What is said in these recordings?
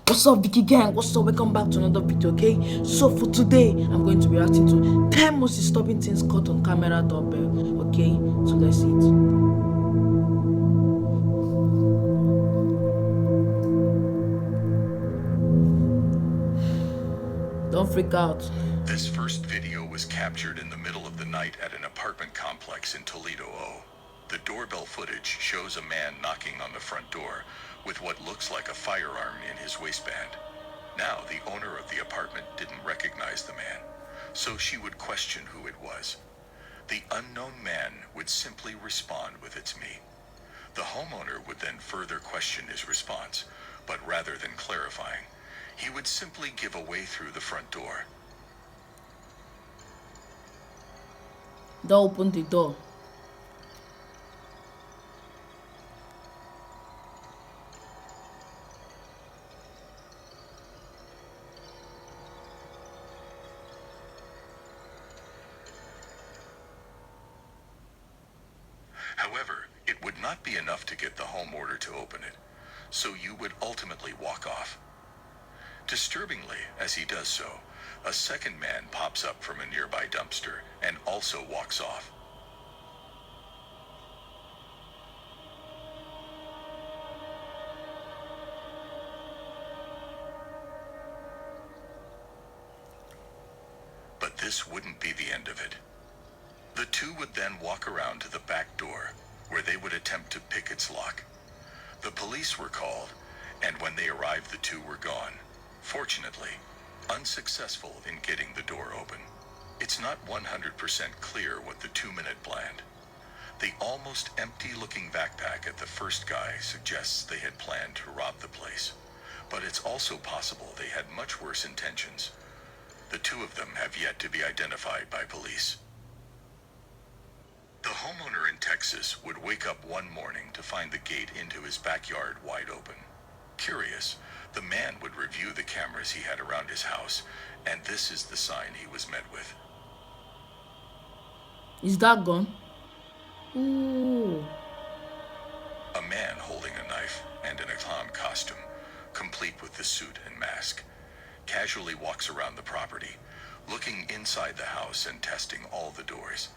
What's up, Vicky gang? What's up? Welcome back to another video, okay? So for today, I'm going to be reacting to 10 most disturbing things caught on camera doorbell, okay? So let's see it. Don't freak out. This first video was captured in the middle of the night at an apartment complex in Toledo, O. The doorbell footage shows a man knocking on the front door with what looks like a firearm in his waistband. Now, the owner of the apartment didn't recognize the man, so she would question who it was. The unknown man would simply respond with "It's me." The homeowner would then further question his response, but rather than clarifying, he would simply give away through the front door. Don't open the door. However, it would not be enough to get the homeowner to open it, so you would ultimately walk off. Disturbingly, as he does so, a second man pops up from a nearby dumpster and also walks off. But this wouldn't be the end of it. The two would then walk around to the back door, where they would attempt to pick its lock. The police were called, and when they arrived, the two were gone. Fortunately, unsuccessful in getting the door open. It's not 100% clear what the 2-minute planned. The almost empty-looking backpack at the first guy suggests they had planned to rob the place, but it's also possible they had much worse intentions. The two of them have yet to be identified by police. The homeowner in Texas would wake up one morning to find the gate into his backyard wide open. Curious, the man would review the cameras he had around his house, and this is the sign he was met with. Is that gone? Ooh. A man holding a knife and in a clown costume, complete with the suit and mask, casually walks around the property, looking inside the house and testing all the doors.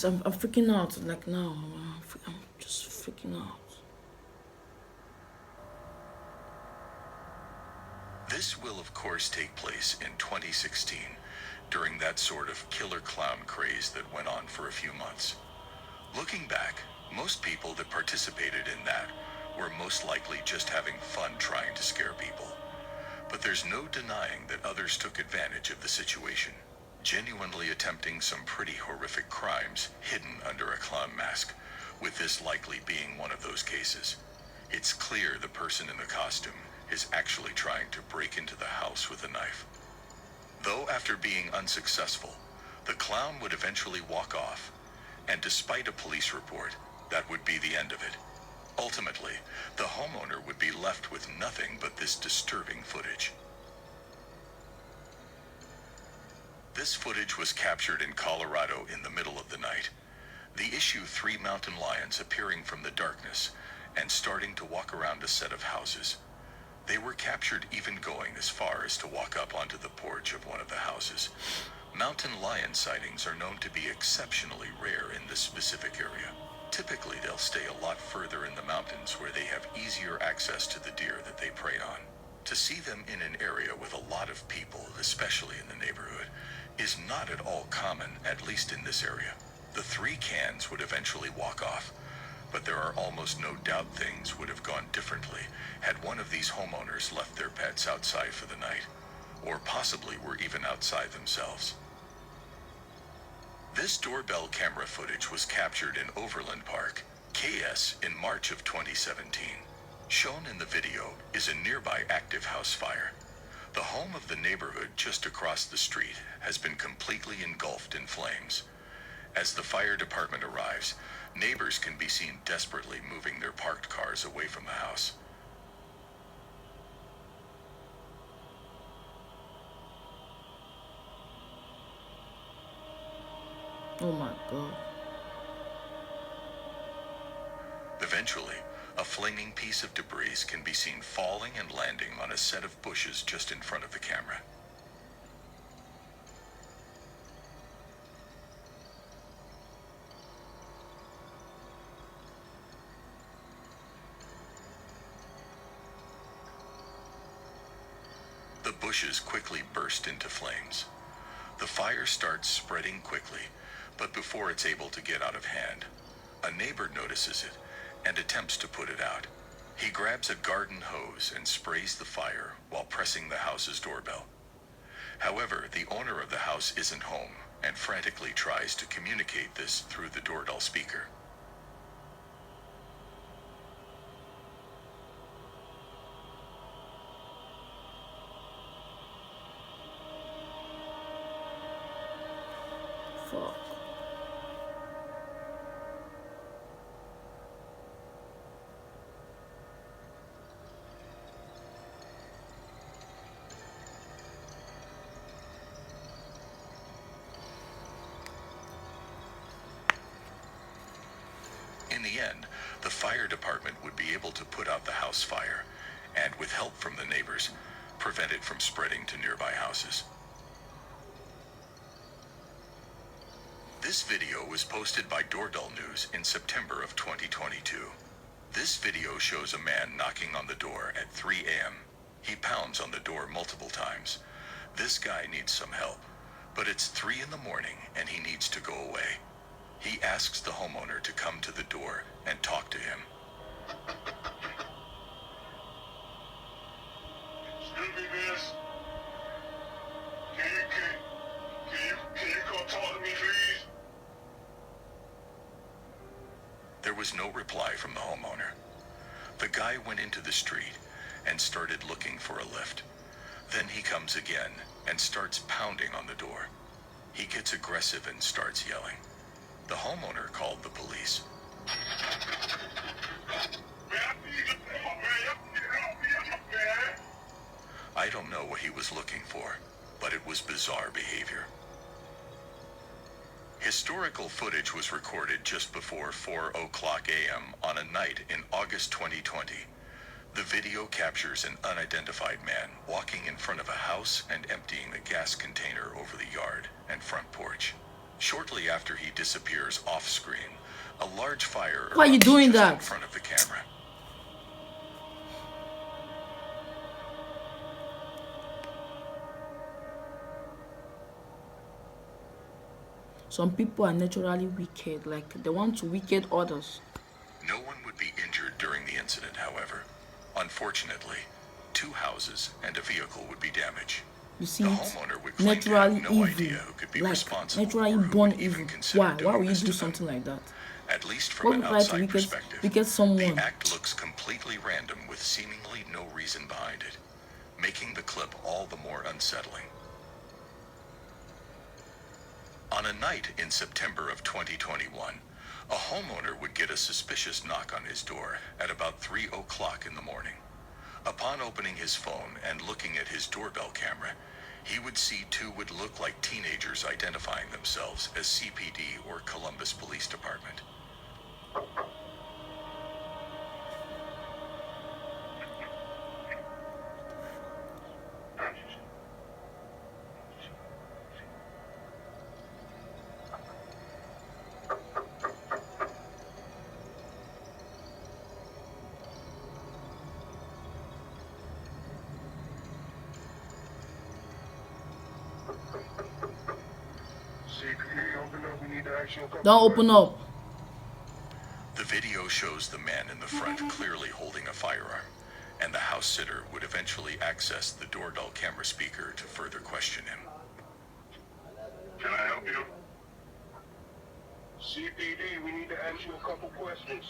I'm freaking out. Like now, I'm just freaking out. This will of course take place in 2016, during that sort of killer clown craze that went on for a few months. Looking back, most people that participated in that were most likely just having fun trying to scare people. But there's no denying that others took advantage of the situation, genuinely attempting some pretty horrific crimes hidden under a clown mask, with this likely being one of those cases. It's clear the person in the costume is actually trying to break into the house with a knife. Though after being unsuccessful, the clown would eventually walk off, and despite a police report, that would be the end of it. Ultimately, the homeowner would be left with nothing but this disturbing footage. This footage was captured in Colorado in the middle of the night. The issue 3 mountain lions appearing from the darkness and starting to walk around a set of houses. They were captured even going as far as to walk up onto the porch of one of the houses. Mountain lion sightings are known to be exceptionally rare in this specific area. Typically, they'll stay a lot further in the mountains where they have easier access to the deer that they prey on. To see them in an area with a lot of people, especially in the neighborhood, is not at all common, at least in this area. The 3 cans would eventually walk off, but there are almost no doubt things would have gone differently had one of these homeowners left their pets outside for the night, or possibly were even outside themselves. This doorbell camera footage was captured in Overland Park, KS, in March of 2017. Shown in the video is a nearby active house fire. The home of the neighborhood just across the street has been completely engulfed in flames. As the fire department arrives, neighbors can be seen desperately moving their parked cars away from the house. Oh my God. Eventually, a flaming piece of debris can be seen falling and landing on a set of bushes just in front of the camera. The bushes quickly burst into flames. The fire starts spreading quickly, but before it's able to get out of hand, a neighbor notices it and attempts to put it out. He grabs a garden hose and sprays the fire while pressing the house's doorbell. However, the owner of the house isn't home and frantically tries to communicate this through the doorbell speaker. Fuck. In the end, the fire department would be able to put out the house fire and, with help from the neighbors, prevent it from spreading to nearby houses. This video was posted by Doorbell News in September of 2022. This video shows a man knocking on the door at 3 a.m. He pounds on the door multiple times. This guy needs some help, but it's 3 in the morning and he needs to go away. He asks the homeowner to come to the door and talk to him. Excuse me, miss. Can you come talk to me, please? There was no reply from the homeowner. The guy went into the street and started looking for a lift. Then he comes again and starts pounding on the door. He gets aggressive and starts yelling. The homeowner called the police. I don't know what he was looking for, but it was bizarre behavior. Historical footage was recorded just before 4 o'clock a.m. on a night in August 2020. The video captures an unidentified man walking in front of a house and emptying the gas container over the yard and front porch. Shortly after he disappears off screen, a large fire Why are you erupts doing just that? in front of the camera. Some people are naturally wicked, like they want to wicked others. No one would be injured during the incident, however. Unfortunately, 2 houses and a vehicle would be damaged. You see, The it homeowner would claim to have naturally no evil, idea who could be like responsible naturally or who born would even evil. consider Why doing would you this do to them. something like that? At least What from an would like to outside wicked perspective, someone? the act looks completely random with seemingly no reason behind it, making the clip all the more unsettling. On a night in September of 2021, a homeowner would get a suspicious knock on his door at about 3 o'clock in the morning. Upon opening his phone and looking at his doorbell camera, he would see 2 what looked like teenagers identifying themselves as CPD or Columbus Police Department. Don't open up. The video shows the man in the front clearly holding a firearm, and the house sitter would eventually access the doorbell camera speaker to further question him. Can I help you? CPD, we need to ask you a couple questions.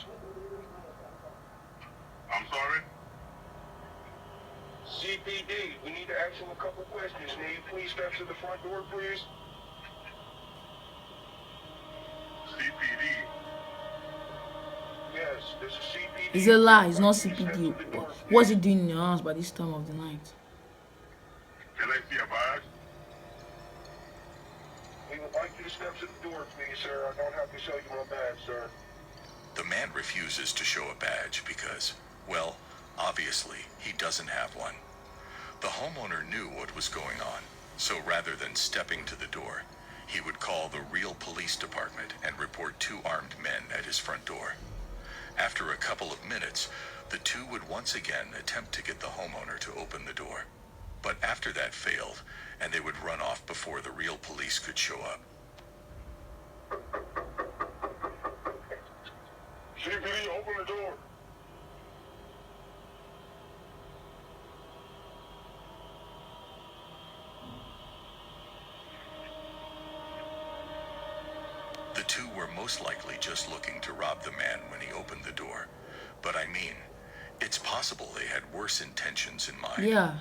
I'm sorry? CPD. We need to ask you a couple questions. May you please step to the front door, please? CPD. Yes, this is CPD. It's a lie. It's not CPD. Step to the door, What's he please. doing in your house by this time of the night? Can I see a badge? We would like you to step to the door, please, sir. I don't have to show you my badge, sir. The man refuses to show a badge because, well, obviously, he doesn't have one. The homeowner knew what was going on, so rather than stepping to the door, he would call the real police department and report 2 armed men at his front door. After a couple of minutes, the 2 would once again attempt to get the homeowner to open the door. But after that failed, and they would run off before the real police could show up. CPD, open the door. The 2 were most likely just looking to rob the man when he opened the door. But I mean, it's possible they had worse intentions in mind. Yeah.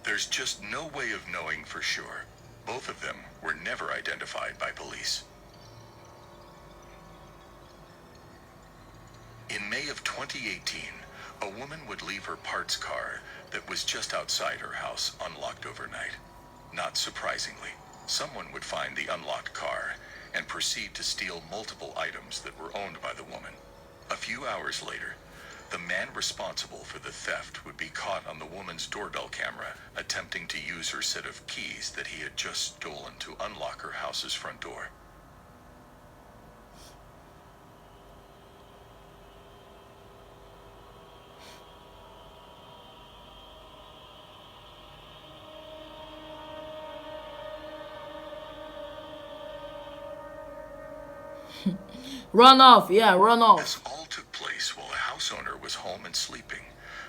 There's just no way of knowing for sure. Both of them were never identified by police. In May of 2018, a woman would leave her parts car that was just outside her house unlocked overnight. Not surprisingly, someone would find the unlocked car and proceed to steal multiple items that were owned by the woman. A few hours later, the man responsible for the theft would be caught on the woman's doorbell camera attempting to use her set of keys that he had just stolen to unlock her house's front door. Run off. Yeah, run off. This all took place while the house owner was home and sleeping,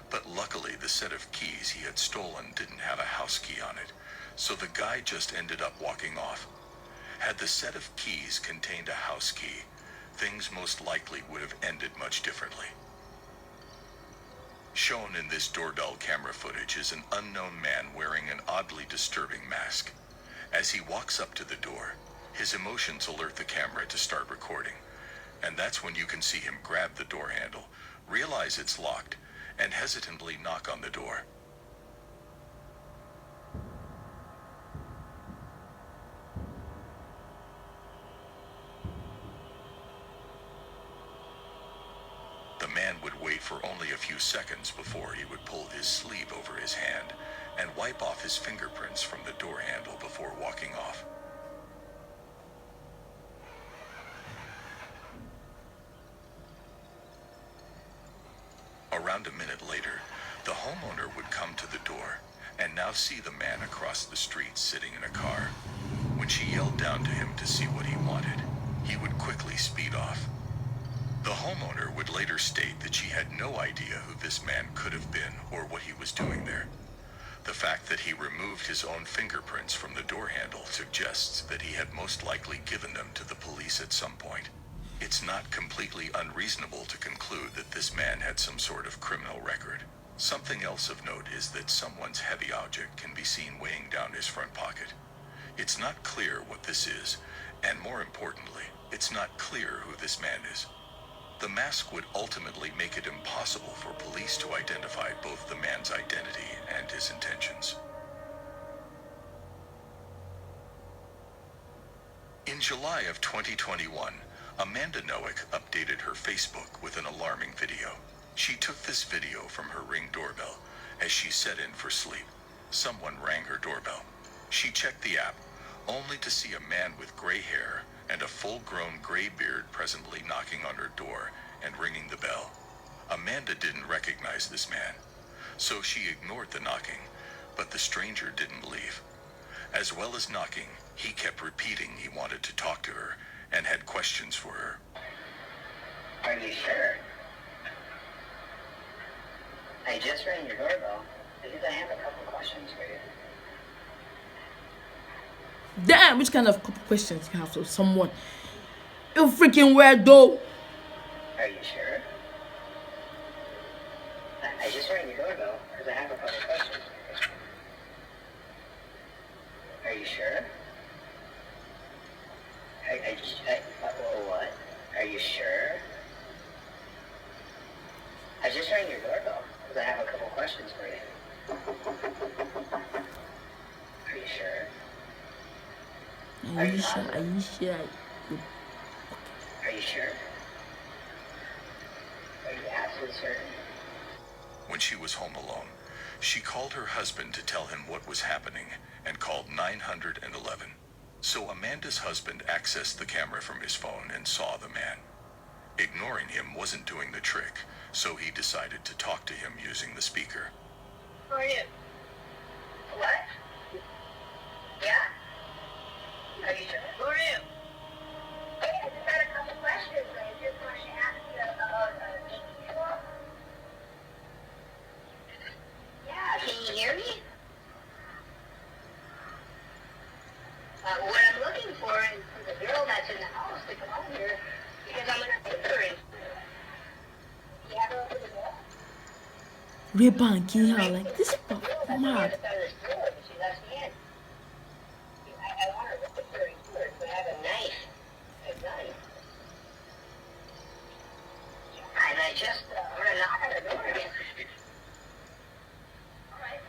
but luckily the set of keys he had stolen didn't have a house key on it, so the guy just ended up walking off. Had the set of keys contained a house key, things most likely would have ended much differently. Shown in this doorbell camera footage is an unknown man wearing an oddly disturbing mask. As he walks up to the door, his emotions alert the camera to start recording, and that's when you can see him grab the door handle, realize it's locked, and hesitantly knock on the door. The man would wait for only a few seconds before he would pull his sleeve over his hand and wipe off his fingerprints from the door handle before walking off. Around a minute later, the homeowner would come to the door and now see the man across the street sitting in a car. When she yelled down to him to see what he wanted, he would quickly speed off. The homeowner would later state that she had no idea who this man could have been or what he was doing there. The fact that he removed his own fingerprints from the door handle suggests that he had most likely given them to the police at some point. It's not completely unreasonable to conclude that this man had some sort of criminal record. Something else of note is that someone's heavy object can be seen weighing down his front pocket. It's not clear what this is, and more importantly, it's not clear who this man is. The mask would ultimately make it impossible for police to identify both the man's identity and his intentions. In July of 2021, Amanda Noack updated her Facebook with an alarming video. She took this video from her Ring doorbell as she set in for sleep. Someone rang her doorbell. She checked the app, only to see a man with gray hair and a full-grown gray beard presently knocking on her door and ringing the bell. Amanda didn't recognize this man, so she ignored the knocking, but the stranger didn't leave. As well as knocking, he kept repeating he wanted to talk to her and had questions for her. Are you sure? I just rang your doorbell because I have a couple questions for you. Damn, which kind of couple questions you have for someone? You freaking weirdo. Are you sure? I just rang your doorbell because I have a couple questions for Are you sure? What? Are you sure? I just rang your doorbell because I have a couple questions for you. Are you sure? Are you sure? Are you sure? Are you sure? Are you absolutely certain? When she was home alone, she called her husband to tell him what was happening and called 911. So Amanda's husband accessed the camera from his phone and saw the man. Ignoring him wasn't doing the trick, so he decided to talk to him using the speaker. Who are you? What? Yeah. Are you sure? Who are you? Hey, I just had a couple questions. I just wanted to ask you about people. Yeah, can you hear me? What I'm looking for is the girl that's in the house to come over here because I'm gonna take her in. You have her open the door? Rape and kill her like this. Mad. She lets me in. I want her with her in first, but I have a knife. A gun. And I just want to knock on the door again. Alright.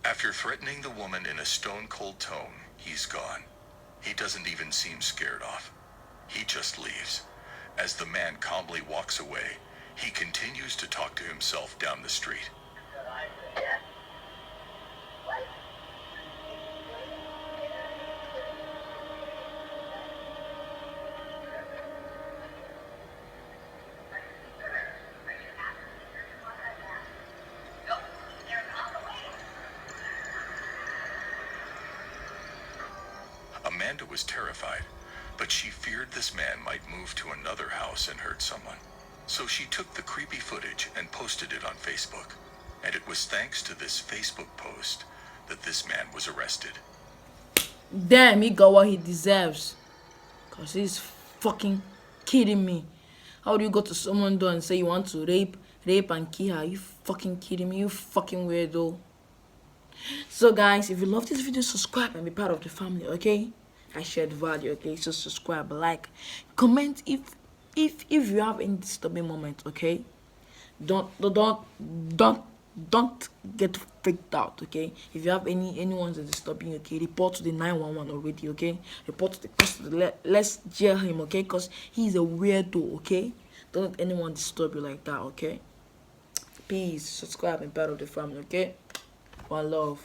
After threatening the woman in a stone-cold tone, he's gone. He doesn't even seem scared off. He just leaves. As the man calmly walks away, he continues to talk to himself down the street. Amanda was terrified, but she feared this man might move to another house and hurt someone. So she took the creepy footage and posted it on Facebook. And it was thanks to this Facebook post that this man was arrested. Damn, he got what he deserves. Cause he's fucking kidding me. How do you go to someone's door and say you want to rape and kill her? You fucking kidding me? You fucking weirdo. So guys, if you love this video, subscribe and be part of the family, okay? I shared value, okay? So subscribe, like, comment if you have any disturbing moment, okay? Don't get freaked out, okay? If you have anyone that's disturbing, okay, report to the 911 already, okay? Report to the customer. Let's jail him, okay? Because he's a weirdo, okay? Don't let anyone disturb you like that, okay? Peace. Subscribe and be part of the family, okay? One love.